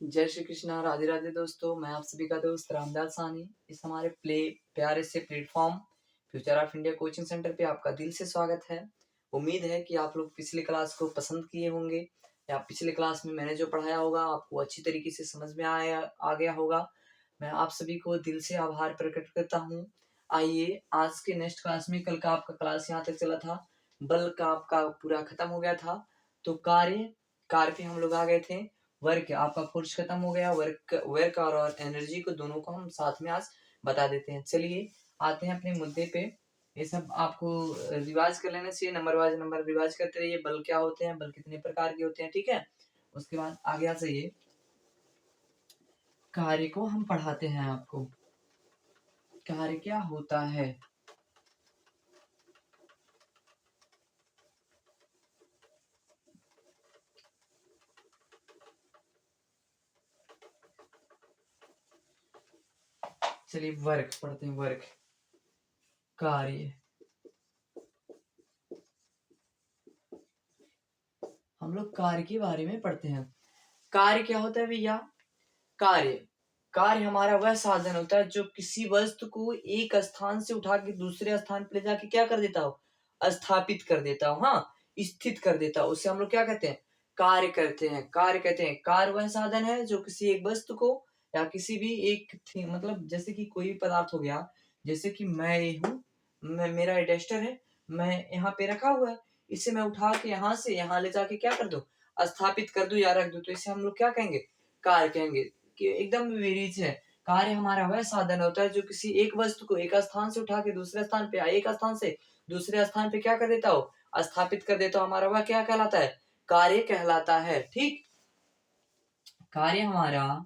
जय श्री कृष्णा, राधे राधे दोस्तों। मैं आप सभी का दोस्त रामदास सानी। इस हमारे प्यारे से platform future of India coaching centre पे आपका दिल से स्वागत है। उम्मीद है कि आप लोग पिछली क्लास को पसंद किए होंगे या पिछले क्लास में मैंने जो पढ़ाया होगा आपको अच्छी तरीके से समझ में आ गया होगा। मैं आप सभी को दिल से आभार प्रकट करता हूँ। आइए आज के नेक्स्ट क्लास में, कल का आपका क्लास यहाँ तक चला था, बल का आपका पूरा खत्म हो गया था। तो कार्य पे हम लोग आ गए थे। वर्क आपका फोर्स खत्म हो गया। वर्क और एनर्जी को दोनों को हम साथ में आज बता देते हैं। चलिए आते हैं अपने मुद्दे पे। ये सब आपको रिवाइज कर लेना चाहिए, नंबर वाइज नंबर रिवाइज करते रहिए। बल क्या होते हैं, बल कितने प्रकार के होते हैं, ठीक है। उसके बाद आगे आ जाइए, कार्य को हम पढ़ाते हैं आपको। कार्य क्या होता है? चलिए वर्क पढ़ते हैं। वर्क कार्य, हम लोग कार्य के बारे में पढ़ते हैं। कार्य क्या होता है भैया? कार्य कार्य हमारा वह साधन होता है जो किसी वस्तु को एक स्थान से उठा के दूसरे स्थान पर ले जाके क्या कर देता हो? स्थापित कर देता हो। हाँ, स्थित कर देता हो। उसे हम लोग क्या कहते हैं? कार्य करते हैं। कार्य कहते हैं। कार्य वह साधन है जो किसी एक वस्तु को या किसी भी एक मतलब जैसे कि कोई भी पदार्थ हो गया। जैसे कि मैं ये हूँ, मेरा डस्टर है, मैं यहाँ पे रखा हुआ है। इसे मैं उठा के यहाँ से यहाँ ले जाके क्या कर दूं? स्थापित कर दूं या रख दूं। तो इसे हम लोग क्या कहेंगे? कार्य कहेंगे। कि एकदम विपरीत है। कार्य हमारा वह साधन होता है जो किसी एक वस्तु को एक स्थान से उठा के दूसरे स्थान पे, एक स्थान से दूसरे स्थान पे क्या कर देता हो? स्थापित कर देता हो। हमारा वह क्या कहलाता है? कार्य कहलाता है। ठीक। कार्य हमारा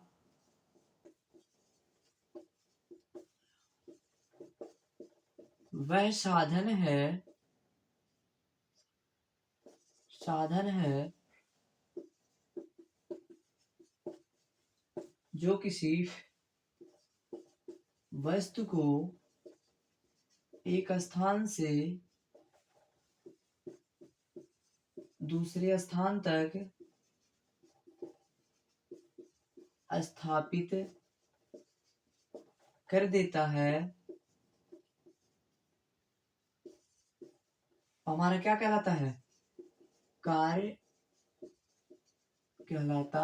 वह साधन है जो किसी वस्तु को एक स्थान से दूसरे स्थान तक स्थापित कर देता है। हमारा क्या कहलाता है? कार्य कहलाता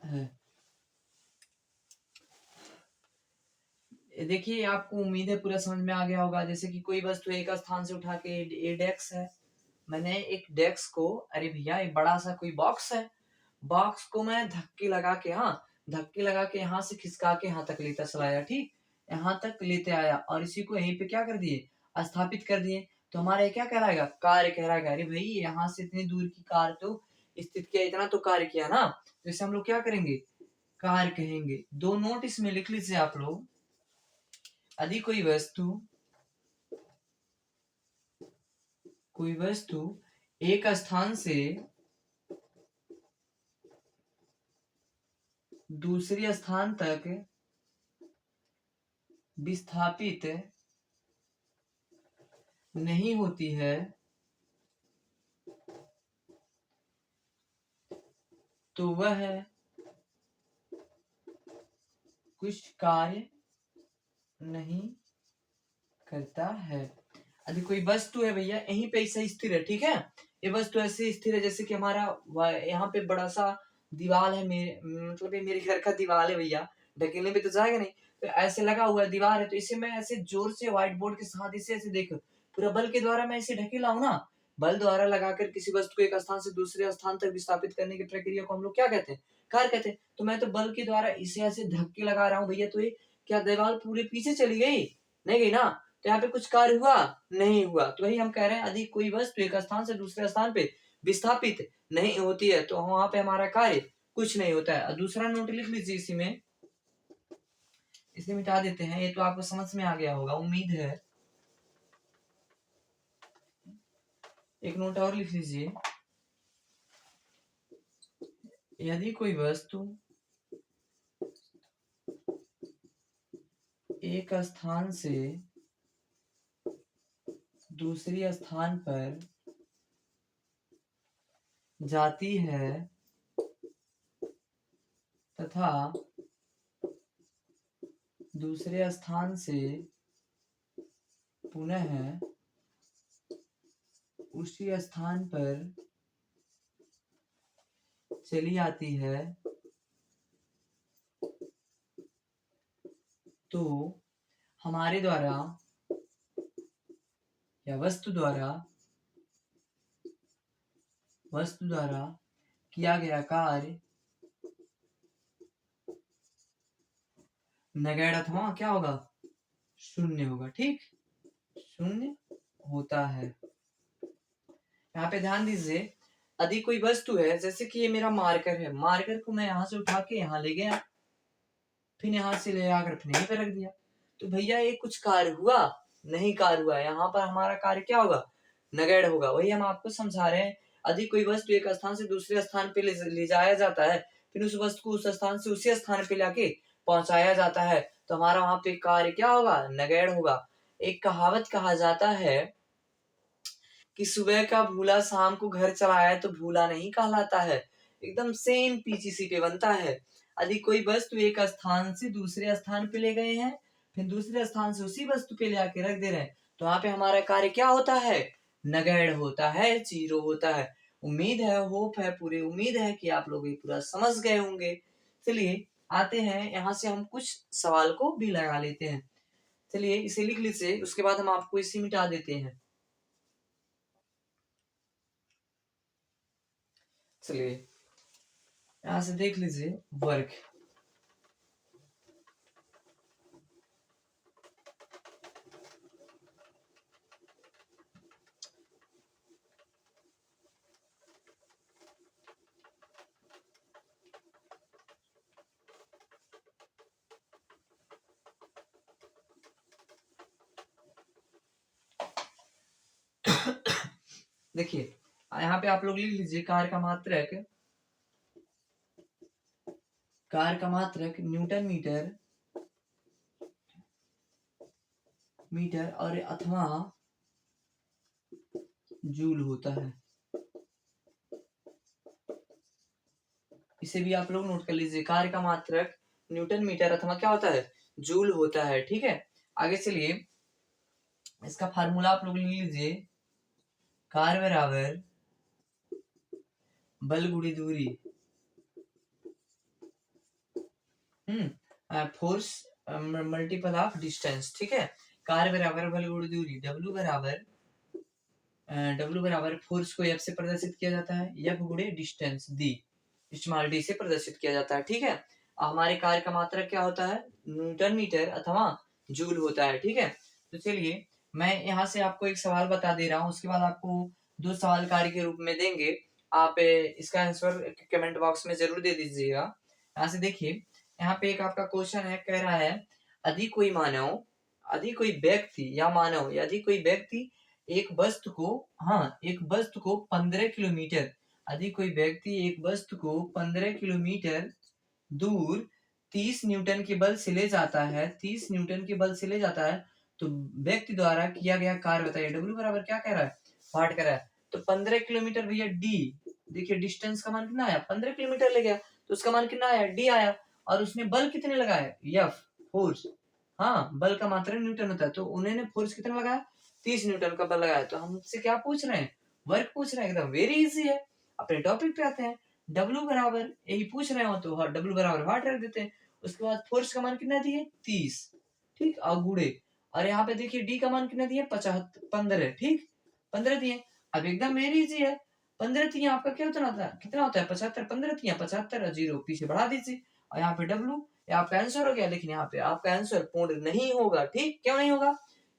है। देखिए आपको उम्मीद है पूरा समझ में आ गया होगा। जैसे कि कोई वस्तु एक स्थान से उठा के, ये डेस्क है, मैंने एक डेस्क को, अरे भैया एक बड़ा सा कोई बॉक्स है, बॉक्स को मैं धक्के लगा के, हाँ धक्के लगा के यहाँ से खिसका के यहाँ तक लेता चला आया। ठीक, यहाँ तक लेते आया और इसी को यहीं पे क्या कर दिए? स्थापित कर दिए। तो हमारा ये क्या कहलाएगा? कार्य कहलाएगा। अरे भाई यहाँ से इतनी दूर की कार तो स्थित किया, इतना तो कार्य किया ना। तो इसे हम लोग क्या करेंगे? कार्य कहेंगे। दो नोट इसमें लिख लीजिए आप लोग। यदि कोई वस्तु एक स्थान से दूसरे स्थान तक विस्थापित नहीं होती है तो वह कुछ कार्य नहीं करता है। यदि कोई वस्तु है भैया यहीं पे ऐसे स्थिर है, ठीक है, ये वस्तु ऐसे स्थिर है जैसे कि हमारा यहाँ पे बड़ा सा दीवार है, मेरे मतलब ये मेरे घर का दीवार है भैया, ढकेलने पे तो जाएगा नहीं। तो ऐसे लगा हुआ दीवार है, तो इसे मैं ऐसे जोर से व्हाइट बोर्ड के साथ इसे ऐसे देख, पूरा बल के द्वारा मैं इसे ढकेला हूं ना। बल द्वारा लगाकर किसी वस्तु को एक स्थान से दूसरे स्थान तक विस्थापित करने की प्रक्रिया को हम लोग क्या कहते हैं? कार्य कहते हैं। तो मैं तो बल के द्वारा इसे ऐसे धक्के लगा रहा हूँ भैया, तो ये क्या दीवार पूरे पीछे चली गई? नहीं गई ना। तो यहाँ पे कुछ कार्य हुआ? नहीं हुआ। तो वही हम कह रहे हैं, यदि कोई वस्तु एक स्थान से दूसरे स्थान पे विस्थापित नहीं होती है तो वहां पे हमारा कार्य कुछ नहीं होता है। दूसरा नोट लिख लीजिए इसी में, इसे मिटा देते हैं। ये तो आपको समझ में आ गया होगा उम्मीद है। एक नोट और लिख लीजिए। यदि कोई वस्तु एक स्थान से दूसरी स्थान पर जाती है तथा दूसरे स्थान से पुनः उसी स्थान पर चली आती है तो हमारे द्वारा या वस्तु द्वारा किया गया कार्य नगण्य अथवा क्या होगा, शून्य होगा। ठीक, शून्य होता है। यहाँ पे ध्यान दीजिए, यदि कोई वस्तु है, जैसे कि ये मेरा मार्कर है, मार्कर को मैं यहाँ से उठा के यहाँ ले गया, फिर यहाँ से ले आकर फिर यहीं पे रख दिया, तो भैया ये कुछ कार्य हुआ? नहीं कार्य हुआ। यहाँ पर हमारा कार्य क्या होगा, नगण्य होगा। वही हम आपको समझा रहे हैं। यदि कोई वस्तु एक स्थान से दूसरे स्थान पे ले जाया जाता है, फिर उस वस्तु को उस स्थान से उसी स्थान पे लाके पहुंचाया जाता है, तो हमारा वहां पे कार्य क्या होगा, नगण्य होगा। एक कहावत कहा जाता है कि सुबह का भूला शाम को घर चलाया तो भूला नहीं कहलाता है। एकदम सेम पीछे पे बनता है। यदि कोई वस्तु एक स्थान से दूसरे स्थान पे ले गए हैं, फिर दूसरे स्थान से उसी वस्तु पे ले आके रख दे रहे हैं, तो वहां पे हमारा कार्य क्या होता है, नगण्य होता है, जीरो होता है। उम्मीद है, होप है, पूरी उम्मीद है कि आप लोग ये पूरा समझ गए होंगे। चलिए आते हैं, यहाँ से हम कुछ सवाल को भी लगा लेते हैं। चलिए इसे लिख लीजिए, उसके बाद हम आपको इसे मिटा देते हैं। चलिए यहां से देख लीजिए वर्ग। देखिए यहाँ पे आप लोग लिख लीजिए, कार का मात्रक न्यूटन मीटर और अथवा जूल होता है। इसे भी आप लोग नोट कर लीजिए, कार का मात्रक न्यूटन मीटर अथवा क्या होता है, जूल होता है। ठीक है, आगे चलिए, इसका फार्मूला आप लोग लिख लीजिए, कार बराबर बल गुणी दूरी, फोर्स मल्टीपल ऑफ डिस्टेंस। ठीक है, कार बराबर बल गुणी दूरी, डब्ल्यू बराबर फोर्स को एफ से प्रदर्शित किया जाता है, एफ गुणे डिस्टेंस डी, स्मॉल डी से प्रदर्शित किया जाता है। ठीक है, हमारे कार्य का मात्रक क्या होता है, न्यूटन मीटर अथवा जूल होता है। ठीक है, तो चलिए मैं यहाँ से आपको एक सवाल बता दे रहा हूँ, उसके बाद आपको 2 सवाल कार्य के रूप में देंगे। आप इसका आंसर कमेंट बॉक्स में जरूर दे दीजिएगा। यहाँ से देखिए, यहाँ पे एक आपका क्वेश्चन है, कह रहा है यदि कोई व्यक्ति एक वस्तु को 15 किलोमीटर, यदि कोई व्यक्ति एक वस्तु को 15 किलोमीटर दूर 30 न्यूटन के बल से ले जाता है, 30 न्यूटन के बल से ले जाता है, तो व्यक्ति द्वारा किया गया कार्य बताइए। डब्ल्यू बराबर क्या कह रहा है, वाट कर रहा है, तो 15 किलोमीटर भैया डी, देखिए डिस्टेंस का मान कितना आया, 15 किलोमीटर ले गया, तो उसका मान कितना आया, डी आया, और उसने बल कितने लगाए, एफ फोर्स, हाँ बल का मात्रक न्यूटन होता है, तो उन्होंने फोर्स कितना लगाया, 30 न्यूटन का बल लगाया। तो हमसे क्या पूछ रहे हैं, वर्क पूछ रहे हैं, एकदम वेरी इजी है। अपने टॉपिक पे आते हैं, डब्ल्यू बराबर यही पूछ रहे हो तो डब्ल्यू बराबर वाट रख देते हैं, उसके बाद फोर्स का मान कितना दिए 30, ठीक, और गुणे, और यहाँ पे देखिए डी का मान कितना दिए 15, ठीक 15 दिए। अब एकदम वेरी इजी है, 15 दिए आपका क्या कितना होता है 75, 15 दिए 75, जीरो पीछे बढ़ा दीजिए, और यहाँ पे डब्ल्यू, आपका आंसर हो गया। लेकिन यहाँ पे आपका आंसर पूर्ण नहीं होगा, ठीक, क्यों नहीं होगा,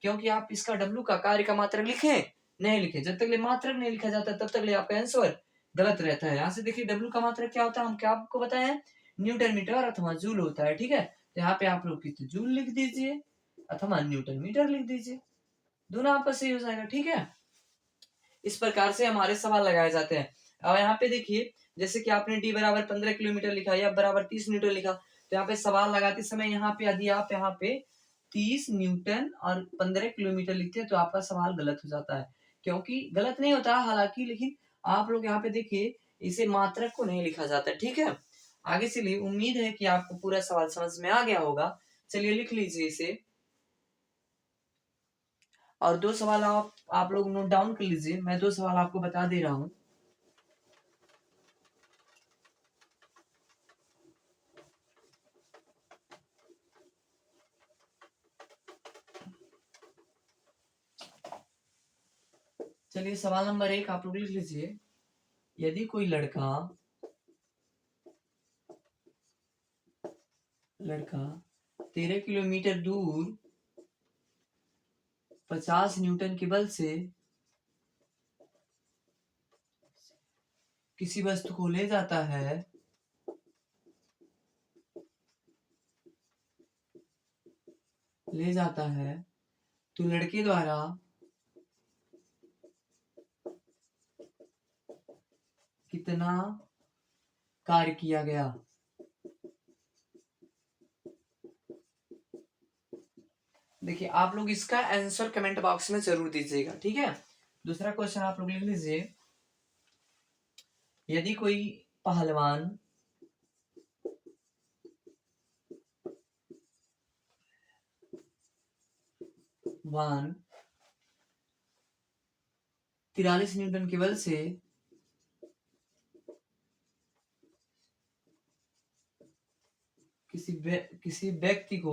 क्योंकि आप इसका डब्ल्यू का कार्य का मात्रक लिखे नहीं लिखे, जब तक मात्रक नहीं लिखा जाता तब तक आपका आंसर गलत रहता है। यहाँ से देखिए डब्ल्यू का मात्रक क्या होता है, हम क्या आपको बताए हैं, न्यूटन मीटर अथवा जूल होता है। ठीक है, तो यहाँ पे आप लोग कितने जूल लिख दीजिए अथवा न्यूटन मीटर लिख दीजिए, दोनों आपस सही हो जाएगा। ठीक है, इस प्रकार से हमारे सवाल लगाए जाते हैं। और यहाँ पे देखिए, जैसे कि आपने डी बराबर 15 किलोमीटर लिखा या बराबर 30 न्यूटन लिखा, तो यहाँ पे सवाल लगाते समय यहाँ पे यदि आप यहाँ पे 30 न्यूटन और 15 किलोमीटर लिखते हैं तो आपका सवाल गलत हो जाता है, क्योंकि गलत नहीं होता हालांकि, लेकिन आप लोग यहाँ पे देखिए इसे मात्रक को नहीं लिखा जाता है। ठीक है, आगे चलिए, उम्मीद है कि आपको पूरा सवाल समझ में आ गया होगा। चलिए लिख लीजिए इसे, और दो सवाल आप लोग नोट डाउन कर लीजिए। मैं दो सवाल आपको बता दे रहा हूं। चलिए सवाल नंबर 1 आप लोग लिख लीजिए। यदि कोई लड़का 13 किलोमीटर दूर 50 न्यूटन के बल से किसी वस्तु को ले जाता है, तो लड़के द्वारा कितना कार्य किया गया? देखिए आप लोग इसका आंसर कमेंट बॉक्स में जरूर दीजिएगा, ठीक है। दूसरा क्वेश्चन आप लोग लिख लीजिए। यदि कोई पहलवान 43 न्यूटन के बल से किसी व्यक्ति को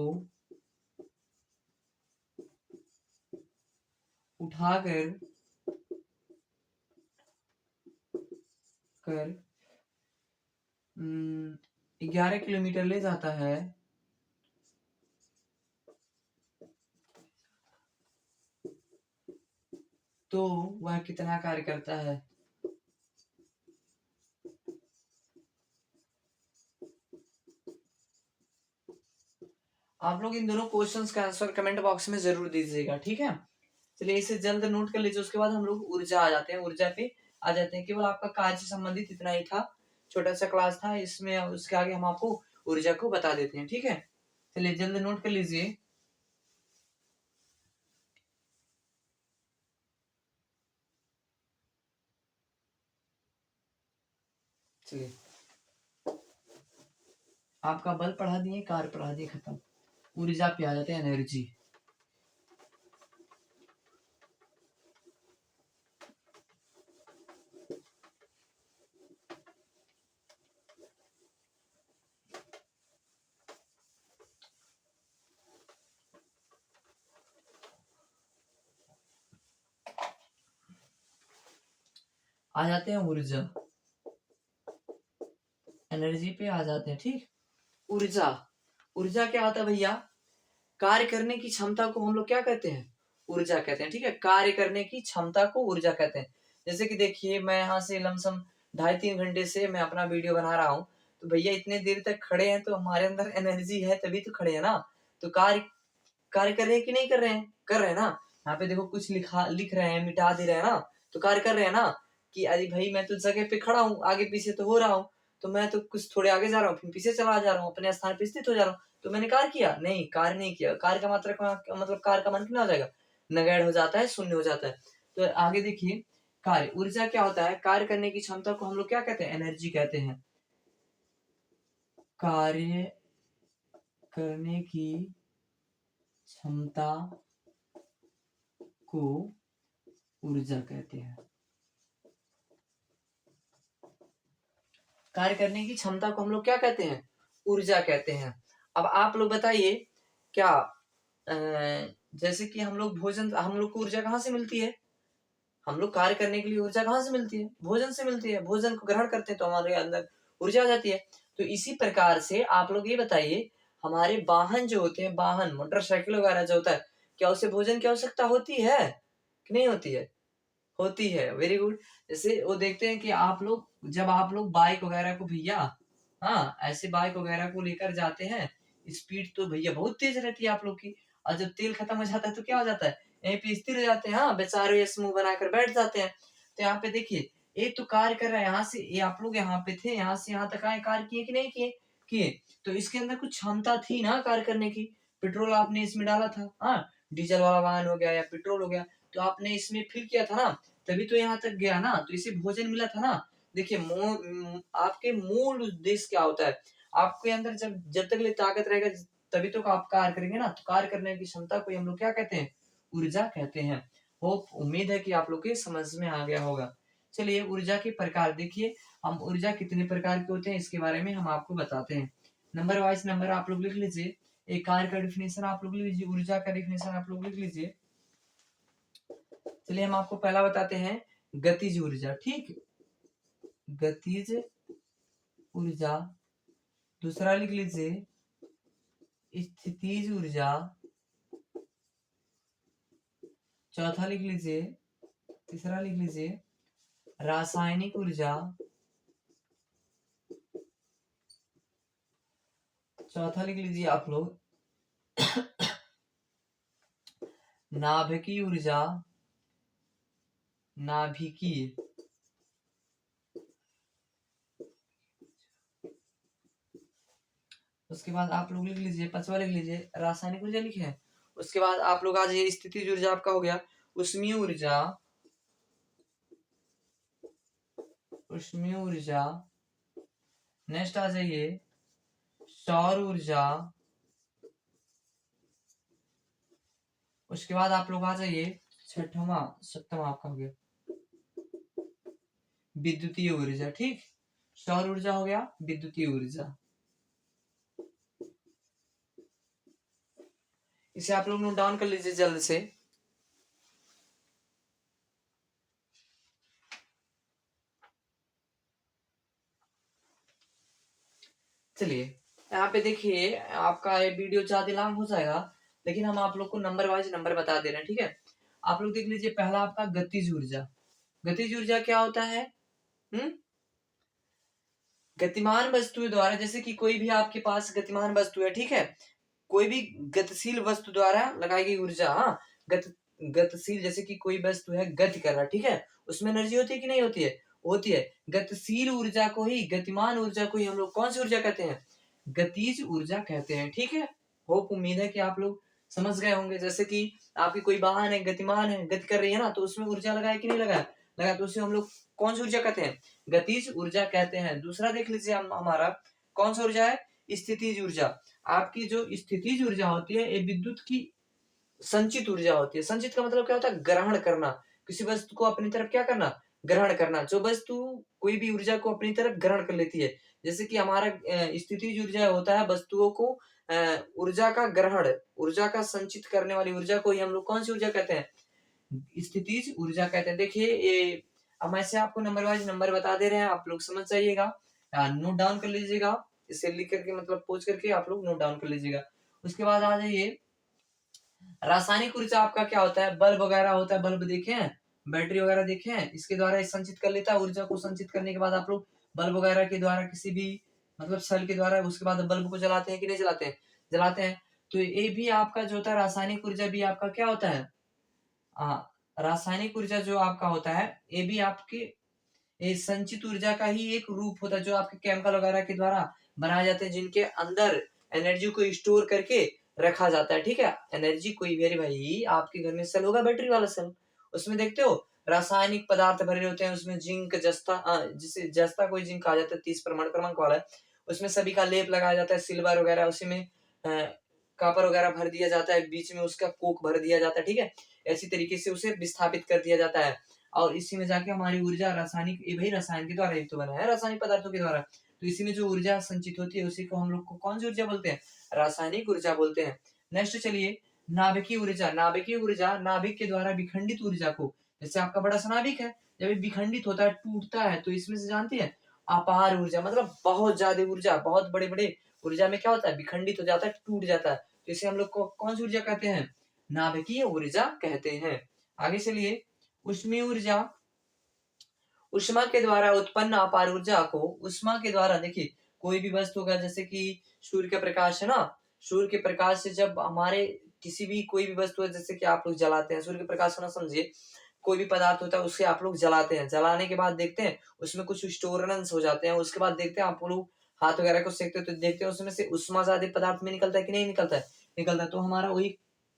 उठाकर 11 किलोमीटर ले जाता है, तो वह कितना कार्य करता है? आप लोग इन दोनों क्वेश्चंस का आंसर कमेंट बॉक्स में जरूर दीजिएगा, ठीक है। चलिए इसे जल्द नोट कर लीजिए। उसके बाद हम लोग ऊर्जा आ जाते हैं, ऊर्जा पे आ जाते हैं। केवल आपका कार्य से संबंधित इतना ही था, छोटा सा क्लास था इसमें। उसके आगे हम आपको ऊर्जा को बता देते हैं, ठीक है। चलिए जल्द नोट कर लीजिए। चलिए आपका बल पढ़ा दिए, कार्य पढ़ा दिए, खत्म। ऊर्जा पे आ जाते हैं, एनर्जी। आ जाते हैं ऊर्जा, एनर्जी पे आ जाते हैं, ठीक। ऊर्जा, ऊर्जा क्या होता है भैया? कार्य करने की क्षमता को हम लोग क्या कहते हैं? ऊर्जा कहते हैं, ठीक है। कार्य करने की क्षमता को ऊर्जा कहते हैं। जैसे कि देखिए मैं यहाँ से लमसम 2.5-3 घंटे से मैं अपना वीडियो बना रहा हूँ, तो भैया इतने देर तक खड़े हैं तो हमारे अंदर एनर्जी है, तभी तो खड़े हैं ना। तो कार्य कार्य कर रहे हैं कि नहीं कर रहे हैं? कर रहे हैं ना। यहाँ पे देखो कुछ लिख रहे हैं, मिटा दे रहे हैं ना, तो कार्य कर रहे हैं ना। कि अरे भाई मैं तो जगह पे खड़ा हूँ, आगे पीछे तो हो रहा हूँ, तो मैं तो कुछ थोड़े आगे जा रहा हूँ, फिर पीछे चला जा रहा हूँ, अपने स्थान पे स्थित हो जा रहा हूँ। तो मैंने कार्य किया? नहीं, कार्य नहीं किया। कार्य का मतलब कार्य का मन कितना हो जाएगा? नगण्य हो जाता है, शून्य हो जाता है। तो आगे देखिए, कार्य, ऊर्जा क्या होता है? कार्य करने की क्षमता को हम लोग क्या कहते हैं? एनर्जी कहते हैं। कार्य करने की क्षमता को ऊर्जा कहते हैं। कार्य करने की क्षमता को हम लोग क्या कहते हैं? ऊर्जा कहते हैं। अब आप लोग बताइए, क्या जैसे कि हम लोग को ऊर्जा कहाँ से मिलती है? हम लोग कार्य करने के लिए ऊर्जा कहाँ से मिलती है? भोजन से मिलती है। भोजन को ग्रहण करते हैं तो हमारे अंदर ऊर्जा आ जाती है। तो इसी प्रकार से आप लोग ये बताइए, हमारे वाहन जो होते हैं, वाहन मोटरसाइकिल वगैरह जो होता है, क्या उसे भोजन की आवश्यकता होती है कि नहीं होती है? होती है, वेरी गुड। जैसे वो देखते हैं कि जब आप लोग बाइक वगैरह को भैया, हाँ ऐसे बाइक वगैरह को लेकर जाते हैं, स्पीड तो भैया बहुत तेज रहती है आप लोग की, और जब तेल खत्म हो जाता है तो क्या हो जाता है? यहीं पे स्थिर हो जाते हैं, हाँ बेचारे ऐसे मुंह बनाकर बैठ जाते हैं। तो यहाँ पे देखिए, एक तो कार्य कर रहा है, यहाँ से ये आप लोग यहाँ पे थे, यहाँ से यहाँ तक आए, कार्य किए कि नहीं किए? किए। तो इसके अंदर कुछ क्षमता थी ना कार्य करने की। पेट्रोल आपने इसमें डाला था, हाँ डीजल वाला वाहन हो गया या पेट्रोल हो गया, तो आपने इसमें फिल किया था ना, तभी तो यहाँ तक गया ना, तो इसे भोजन मिला था ना। देखिए आपके मूल उद्देश्य क्या होता है, आपके अंदर जब जब तक ले ताकत रहेगा तभी तो आप कार्य करेंगे ना। तो कार्य करने की क्षमता को हम लोग क्या कहते हैं, ऊर्जा कहते हैं। होप उम्मीद है कि आप लोग के समझ में आ गया होगा। चलिए ऊर्जा के प्रकार देखिए, हम ऊर्जा कितने प्रकार के होते हैं इसके बारे में हम आपको बताते हैं। नंबर वाइज नंबर आप लोग लिख लीजिए। एक कार्य का डिफिनेशन आप लोग लिख लीजिए, ऊर्जा का डिफिनेशन आप लोग लिख लीजिए। चलिए हम आपको पहला बताते हैं, गतिज ऊर्जा। ठीक, गतिज ऊर्जा। दूसरा लिख लीजिए स्थितिज ऊर्जा। चौथा लिख लीजिए, तीसरा लिख लीजिए रासायनिक ऊर्जा। चौथा लिख लीजिए आप लोग नाभिकीय ऊर्जा। नाभिकीय। उसके बाद आप लोग लिख लीजिए, पांचवा लिख लीजिए रासायनिक ऊर्जा लिखे हैं। उसके बाद आप लोग आज ये स्थितिज ऊर्जा आपका हो गया। उष्मीय ऊर्जा। उष्मीय ऊर्जा। नेक्स्ट आ जाइए सौर ऊर्जा। उसके बाद आप लोग आ जाइए छठवां सप्तम आपका हो गया विद्युतीय ऊर्जा। ठीक, सौर ऊर्जा हो गया, विद्युतीय ऊर्जा। इसे आप लोग नोट डाउन कर लीजिए जल्द से। चलिए यहाँ पे देखिए, आपका ये वीडियो ज्यादा लॉन्ग हो जाएगा, लेकिन हम आप लोग को नंबर वाइज नंबर बता दे रहे हैं। ठीक है, आप लोग देख लीजिए पहला आपका गतिज ऊर्जा। गतिज ऊर्जा क्या होता है? गतिमान वस्तुओं द्वारा, जैसे कि कोई भी आपके पास गतिमान वस्तु है, ठीक है, कोई भी गतिशील वस्तु द्वारा लगाई गई ऊर्जा। हाँ, गतिशील, जैसे कि कोई वस्तु है गति कर रहा, ठीक है, उसमें एनर्जी होती है कि नहीं होती है? होती है। गतिशील ऊर्जा को ही, गतिमान ऊर्जा को ही हम लोग कौन सी ऊर्जा कहते हैं? गतिज ऊर्जा कहते हैं। ठीक है, होप उम्मीद है कि आप लोग समझ गए होंगे। जैसे कि आपकी कोई वाहन है, गतिमान है, गति कर रही है ना, तो उसमें ऊर्जा लगाए कि नहीं लगाया? लगा, तो उसे हम लोग कौन सी ऊर्जा कहते हैं? गतिज ऊर्जा कहते हैं। दूसरा देख लीजिए हमारा कौन सा ऊर्जा है? स्थितिज ऊर्जा। आपकी जो स्थितिज ऊर्जा होती है ये विद्युत की संचित ऊर्जा होती है। संचित का मतलब क्या होता है? ग्रहण करना, किसी वस्तु को अपनी तरफ क्या करना? ग्रहण करना। जो वस्तु कोई भी ऊर्जा को अपनी तरफ ग्रहण कर लेती है, जैसे कि हमारा स्थितिज ऊर्जा होता है वस्तुओं को ऊर्जा का ग्रहण, ऊर्जा का संचित करने वाली ऊर्जा को ही हम लोग कौन सी ऊर्जा कहते हैं? स्थितिज ऊर्जा कहते हैं। देखिए ये हम ऐसे आपको नंबर वाइज नंबर बता दे रहे हैं, आप लोग समझ जाइएगा, नोट डाउन कर लीजिएगा। इसे लिख करके मतलब पोज करके आप लोग नोट डाउन कर लीजिएगा। उसके बाद आ जाइए रासायनिक ऊर्जा। आपका क्या होता है? बल्ब वगैरह होता है, बल्ब देखे हैं, बैटरी वगैरह देखे हैं, इसके द्वारा संचित कर लेता है ऊर्जा को। संचित करने के बाद आप लोग बल्ब वगैरह के द्वारा किसी भी मतलब सेल के द्वारा उसके बाद बल्ब को जलाते हैं कि नहीं जलाते हैं? जलाते हैं। तो ये भी आपका जो होता है रासायनिक ऊर्जा भी आपका क्या होता है? रासायनिक ऊर्जा जो आपका होता है ये भी आपके ये संचित ऊर्जा का ही एक रूप होता है, जो आपके केमिकल वगैरह के द्वारा बनाए जाते हैं, जिनके अंदर एनर्जी को स्टोर करके रखा जाता है। ठीक है, एनर्जी कोई भी, अरे भाई आपके घर में सेल होगा, बैटरी वाला सेल, उसमें देखते हो रासायनिक पदार्थ भरे होते हैं, उसमें जिंक जस्ता, जिसे जस्ता कोई जिंक कहा जाता है, 30 परमाणु क्रमांक वाला है, उसमें सभी का लेप लगाया जाता है, सिल्वर वगैरह उसी में कॉपर वगैरह भर दिया जाता है, बीच में उसका कोक भर दिया जाता है। ठीक है, ऐसी तरीके से उसे विस्थापित कर दिया जाता है, और इसी में जाके हमारी ऊर्जा रासायनिक, ये भाई रसायन के द्वारा तो बना है, रासायनिक पदार्थों के द्वारा, तो इसी में जो ऊर्जा संचित होती है उसी को हम लोग को कौन सी ऊर्जा बोलते हैं? रासायनिक ऊर्जा बोलते हैं। नेक्स्ट चलिए नाभिकीय ऊर्जा। नाभिकीय ऊर्जा, नाभिक के द्वारा विखंडित ऊर्जा को, जैसे आपका बड़ा सा नाभिक है, जब ये विखंडित होता है, टूटता है, तो इसमें से जानते हैं अपार ऊर्जा, मतलब बहुत ज्यादा ऊर्जा, बहुत बड़े बड़े ऊर्जा में क्या होता है? विखंडित हो जाता है, टूट जाता है, तो इसे हम लोग को कौन सी ऊर्जा कहते हैं? नाभिकीय ऊर्जा कहते हैं। आगे चलिए उष्मीय ऊर्जा। उष्मा के द्वारा उत्पन्न अपार ऊर्जा को, उष्मा के द्वारा देखिए कोई भी वस्तु होगा, जैसे कि सूर्य का प्रकाश है ना, सूर्य के प्रकाश से जब हमारे किसी भी कोई भी वस्तु है, जैसे कि आप लोग जलाते हैं, सूर्य के प्रकाश को ना समझिए, कोई भी पदार्थ होता है उसे आप लोग जलाते हैं, जलाने के बाद देखते हैं उसमें कुछ स्टोरेंस हो जाते हैं, उसके बाद देखते हैं आप लोग हाथ वगैरह को सेकते हैं तो देखते हैं उसमें से उष्मा ज्यादा पदार्थ में निकलता है कि नहीं निकलता है? निकलता है, तो हमारा वही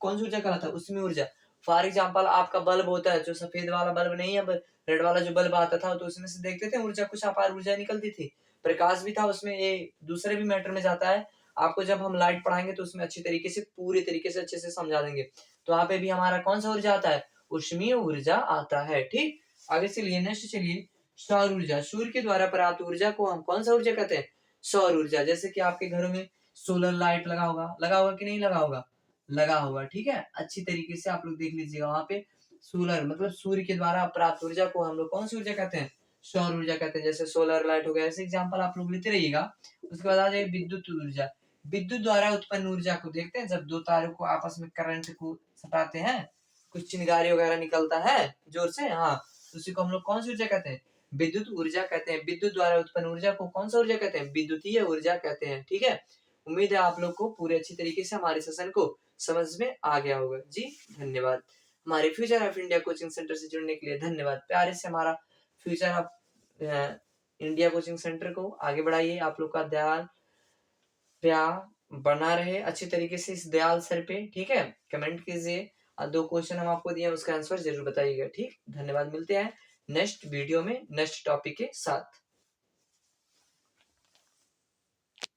कौन सी ऊर्जा कहलाता है? उसमें ऊर्जा। फॉर एग्जाम्पल आपका बल्ब होता है, जो सफेद वाला बल्ब नहीं है, रेड वाला जो बल्ब आता था तो उसमें से देखते थे ऊर्जा, कुछ अपार ऊर्जा निकलती थी, प्रकाश भी था उसमें। ये दूसरे भी मैटर में जाता है, आपको जब हम लाइट पढ़ाएंगे तो उसमें अच्छी तरीके से, पूरी तरीके से अच्छे से समझा देंगे। तो वहां पे भी हमारा कौन सा ऊर्जा आता है, ऊष्मीय ऊर्जा आता है। ठीक, आगे चलिए, नेक्स्ट चलिए, सौर ऊर्जा। सूर्य के द्वारा प्राप्त ऊर्जा को हम कौन सा ऊर्जा कहते हैं, सौर ऊर्जा। जैसे कि आपके घरों में सोलर लाइट लगा होगा कि नहीं लगा होगा, लगा होगा। ठीक है, अच्छी तरीके से आप लोग देख लीजिएगा, वहां पे सोलर मतलब सूर्य के द्वारा प्राप्त ऊर्जा को हम लोग कौन सी ऊर्जा कहते हैं, सौर ऊर्जा कहते हैं। जैसे सोलर लाइट हो गया, ऐसे एग्जांपल आप लोग लेते रहिएगा। उसके बाद आ जाए विद्युत ऊर्जा। विद्युत द्वारा उत्पन्न ऊर्जा को देखते हैं, जब दो तारों को आपस में करंट को सटाते हैं, कुछ चिंगारी वगैरह निकलता है जोर से, हाँ, उसी को हम लोग कौन सी ऊर्जा कहते हैं, विद्युत ऊर्जा कहते हैं। विद्युत द्वारा उत्पन्न ऊर्जा को कौन सा ऊर्जा कहते हैं, विद्युतीय ऊर्जा कहते हैं। ठीक है, उम्मीद है आप लोग को पूरे अच्छी तरीके से हमारे सेशन को समझ में आ गया होगा जी। धन्यवाद। हमारे future of India coaching centre से जुड़ने के लिए धन्यवाद। प्यारे से हमारा future of India coaching centre को आगे बढ़ाइए। आप लोग का ध्यान प्यार बना रहे अच्छी तरीके से इस दयाल सर पे। ठीक है, कमेंट कीजिए, 2 क्वेश्चन हम आपको दिए उसका आंसर जरूर बताइएगा। ठीक, धन्यवाद। मिलते हैं नेक्स्ट वीडियो में नेक्स्ट टॉपिक के साथ।